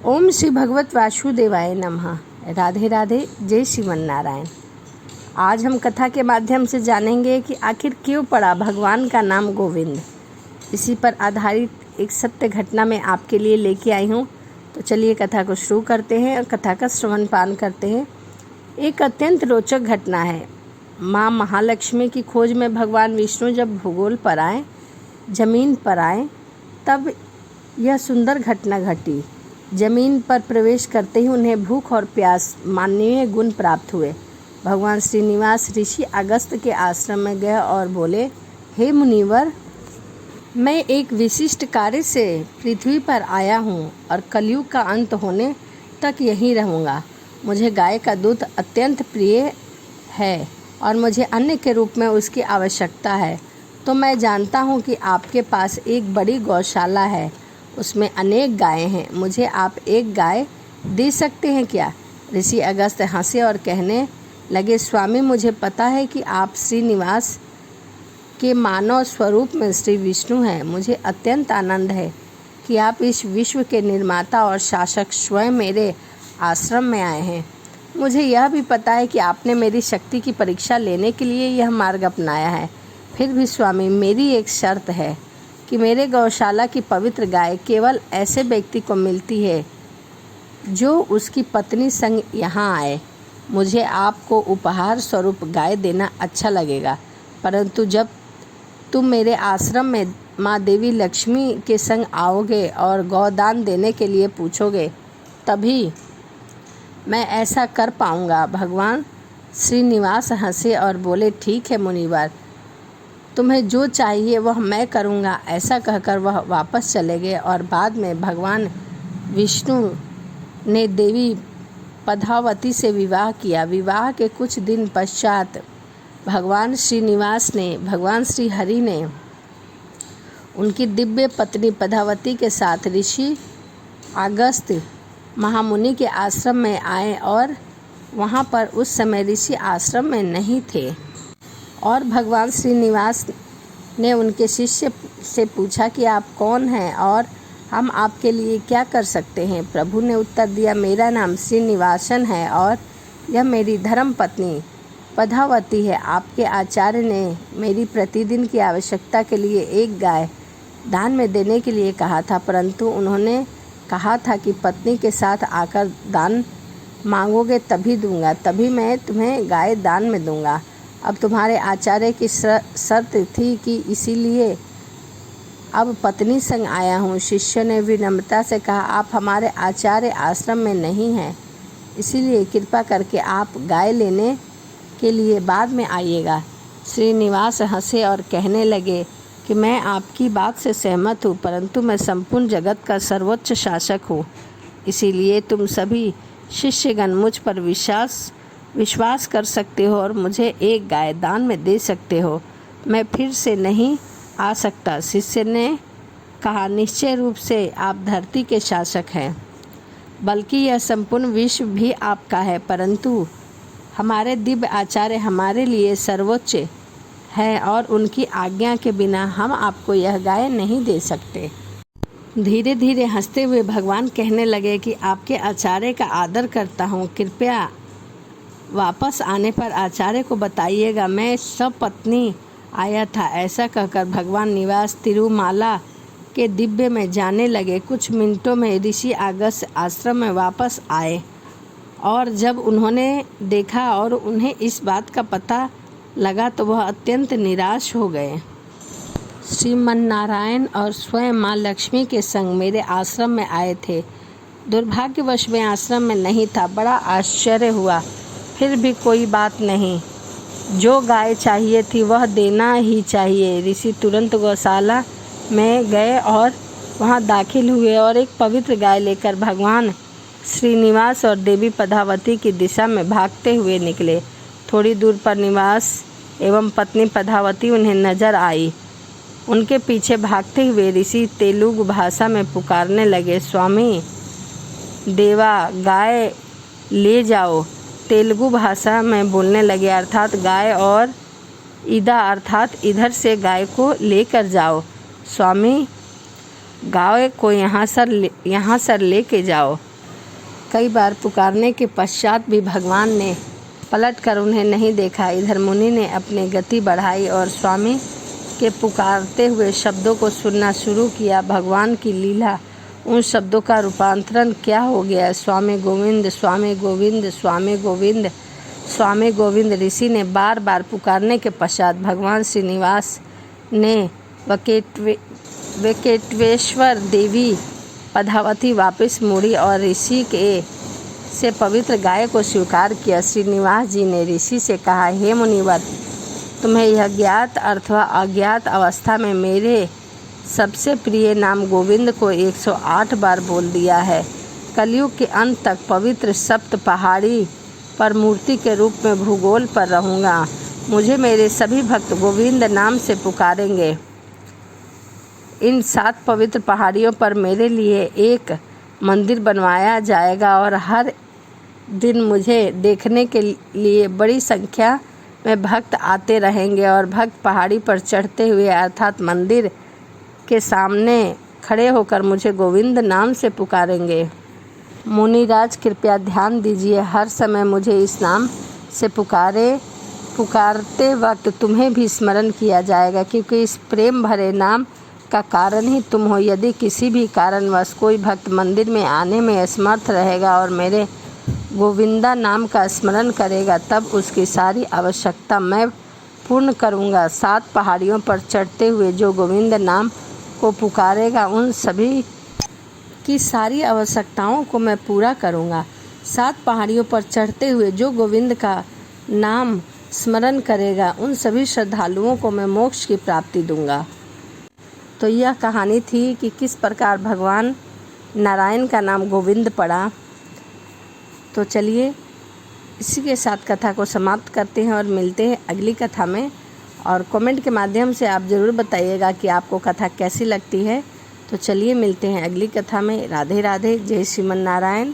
ओम श्री भगवत वासुदेवाय नमः। राधे राधे, जय श्रीमन नारायण। आज हम कथा के माध्यम से जानेंगे कि आखिर क्यों पड़ा भगवान का नाम गोविंद। इसी पर आधारित एक सत्य घटना मैं आपके लिए लेके आई हूँ। तो चलिए कथा को शुरू करते हैं और कथा का श्रवण पान करते हैं। एक अत्यंत रोचक घटना है। माँ महालक्ष्मी की खोज में भगवान विष्णु जब भूगोल पर आए, जमीन पर आए, तब यह सुंदर घटना घटी। जमीन पर प्रवेश करते ही उन्हें भूख और प्यास माननीय गुण प्राप्त हुए। भगवान श्रीनिवास ऋषि अगस्त के आश्रम में गए और बोले, हे मुनिवर, मैं एक विशिष्ट कार्य से पृथ्वी पर आया हूँ और कलयुग का अंत होने तक यहीं रहूँगा। मुझे गाय का दूध अत्यंत प्रिय है और मुझे अन्न के रूप में उसकी आवश्यकता है। तो मैं जानता हूँ कि आपके पास एक बड़ी गौशाला है, उसमें अनेक गायें हैं। मुझे आप एक गाय दे सकते हैं क्या? ऋषि अगस्त हंसे और कहने लगे, स्वामी, मुझे पता है कि आप श्रीनिवास के मानव स्वरूप में श्री विष्णु हैं। मुझे अत्यंत आनंद है कि आप इस विश्व के निर्माता और शासक स्वयं मेरे आश्रम में आए हैं। मुझे यह भी पता है कि आपने मेरी शक्ति की परीक्षा लेने के लिए यह मार्ग अपनाया है। फिर भी स्वामी, मेरी एक शर्त है कि मेरे गौशाला की पवित्र गाय केवल ऐसे व्यक्ति को मिलती है जो उसकी पत्नी संग यहाँ आए। मुझे आपको उपहार स्वरूप गाय देना अच्छा लगेगा, परंतु जब तुम मेरे आश्रम में माँ देवी लक्ष्मी के संग आओगे और गौदान देने के लिए पूछोगे, तभी मैं ऐसा कर पाऊँगा। भगवान श्रीनिवास हंसे और बोले, ठीक है मुनिवर, तुम्हें जो चाहिए वह मैं करूँगा। ऐसा कहकर वह वापस चले गए और बाद में भगवान विष्णु ने देवी पद्मावती से विवाह किया। विवाह के कुछ दिन पश्चात भगवान श्री हरि ने उनकी दिव्य पत्नी पद्मावती के साथ ऋषि अगस्त महामुनि के आश्रम में आए और वहाँ पर उस समय ऋषि आश्रम में नहीं थे और भगवान श्रीनिवास ने उनके शिष्य से पूछा कि आप कौन हैं और हम आपके लिए क्या कर सकते हैं। प्रभु ने उत्तर दिया, मेरा नाम श्रीनिवासन है और यह मेरी धर्म पत्नी पद्मावती है। आपके आचार्य ने मेरी प्रतिदिन की आवश्यकता के लिए एक गाय दान में देने के लिए कहा था, परंतु उन्होंने कहा था कि पत्नी के साथ आकर दान मांगोगे तभी दूंगा, तभी मैं तुम्हें गाय दान में दूंगा। अब तुम्हारे आचार्य की शर्त थी कि इसीलिए अब पत्नी संग आया हूँ। शिष्य ने विनम्रता से कहा, आप हमारे आचार्य आश्रम में नहीं हैं, इसीलिए कृपा करके आप गाय लेने के लिए बाद में आइएगा। श्रीनिवास हंसे और कहने लगे कि मैं आपकी बात से सहमत हूँ, परंतु मैं संपूर्ण जगत का सर्वोच्च शासक हूँ, इसीलिए तुम सभी शिष्यगण मुझ पर विश्वास कर सकते हो और मुझे एक गाय दान में दे सकते हो। मैं फिर से नहीं आ सकता। शिष्य ने कहा, निश्चय रूप से आप धरती के शासक हैं, बल्कि यह संपूर्ण विश्व भी आपका है, परंतु हमारे दिव्य आचार्य हमारे लिए सर्वोच्च है और उनकी आज्ञा के बिना हम आपको यह गाय नहीं दे सकते। धीरे धीरे हंसते हुए भगवान कहने लगे कि आपके आचार्य का आदर करता हूँ, कृपया वापस आने पर आचार्य को बताइएगा मैं सपत्नी आया था। ऐसा कहकर भगवान निवास तिरुमाला के दिव्य में जाने लगे। कुछ मिनटों में ऋषि अगस्त आश्रम में वापस आए और जब उन्होंने देखा और उन्हें इस बात का पता लगा तो वह अत्यंत निराश हो गए। श्रीमन नारायण और स्वयं माँ लक्ष्मी के संग मेरे आश्रम में आए थे। दुर्भाग्यवश मैं आश्रम में नहीं था। बड़ा आश्चर्य हुआ, फिर भी कोई बात नहीं, जो गाय चाहिए थी वह देना ही चाहिए। ऋषि तुरंत गौशाला में गए और वहां दाखिल हुए और एक पवित्र गाय लेकर भगवान श्रीनिवास और देवी पद्मावती की दिशा में भागते हुए निकले। थोड़ी दूर पर निवास एवं पत्नी पद्मावती उन्हें नजर आई। उनके पीछे भागते हुए ऋषि तेलुगु भाषा में पुकारने लगे, स्वामी देवा, गाय ले जाओ। तेलुगु भाषा में बोलने लगे, अर्थात गाय और इदा अर्थात इधर से गाय को लेकर जाओ। स्वामी, गाय को यहाँ सर लेके जाओ। कई बार पुकारने के पश्चात भी भगवान ने पलट कर उन्हें नहीं देखा। इधर मुनि ने अपनी गति बढ़ाई और स्वामी के पुकारते हुए शब्दों को सुनना शुरू किया। भगवान की लीला, उन शब्दों का रूपांतरण क्या हो गया। स्वामी गोविंद, स्वामी गोविंद, स्वामी गोविंद, स्वामी गोविंद। ऋषि ने बार बार पुकारने के पश्चात भगवान श्रीनिवास ने वेंकटेश्वर देवी पद्मावती वापस मुड़ी और ऋषि के से पवित्र गाय को स्वीकार किया। श्रीनिवास जी ने ऋषि से कहा, हे मुनिवर, तुम्हें यह ज्ञात अथवा अज्ञात अवस्था में मेरे सबसे प्रिय नाम गोविंद को 108 बार बोल दिया है। कलयुग के अंत तक पवित्र सप्त पहाड़ी पर मूर्ति के रूप में भूगोल पर रहूँगा। मुझे मेरे सभी भक्त गोविंद नाम से पुकारेंगे। इन 7 पवित्र पहाड़ियों पर मेरे लिए एक मंदिर बनवाया जाएगा और हर दिन मुझे देखने के लिए बड़ी संख्या में भक्त आते रहेंगे और भक्त पहाड़ी पर चढ़ते हुए अर्थात मंदिर के सामने खड़े होकर मुझे गोविंद नाम से पुकारेंगे। मुनिराज कृपया ध्यान दीजिए, हर समय मुझे इस नाम से पुकारते वक्त तुम्हें भी स्मरण किया जाएगा, क्योंकि इस प्रेम भरे नाम का कारण ही तुम हो। यदि किसी भी कारणवश कोई भक्त मंदिर में आने में असमर्थ रहेगा और मेरे गोविंदा नाम का स्मरण करेगा, तब उसकी सारी आवश्यकता मैं पूर्ण करूँगा। 7 पहाड़ियों पर चढ़ते हुए जो गोविंद नाम को पुकारेगा, उन सभी की सारी आवश्यकताओं को मैं पूरा करूँगा। 7 पहाड़ियों पर चढ़ते हुए जो गोविंद का नाम स्मरण करेगा, उन सभी श्रद्धालुओं को मैं मोक्ष की प्राप्ति दूँगा। तो यह कहानी थी कि किस प्रकार भगवान नारायण का नाम गोविंद पड़ा। तो चलिए इसी के साथ कथा को समाप्त करते हैं और मिलते हैं अगली कथा में। और कमेंट के माध्यम से आप ज़रूर बताइएगा कि आपको कथा कैसी लगती है। तो चलिए मिलते हैं अगली कथा में। राधे राधे, जय श्रीमन नारायण।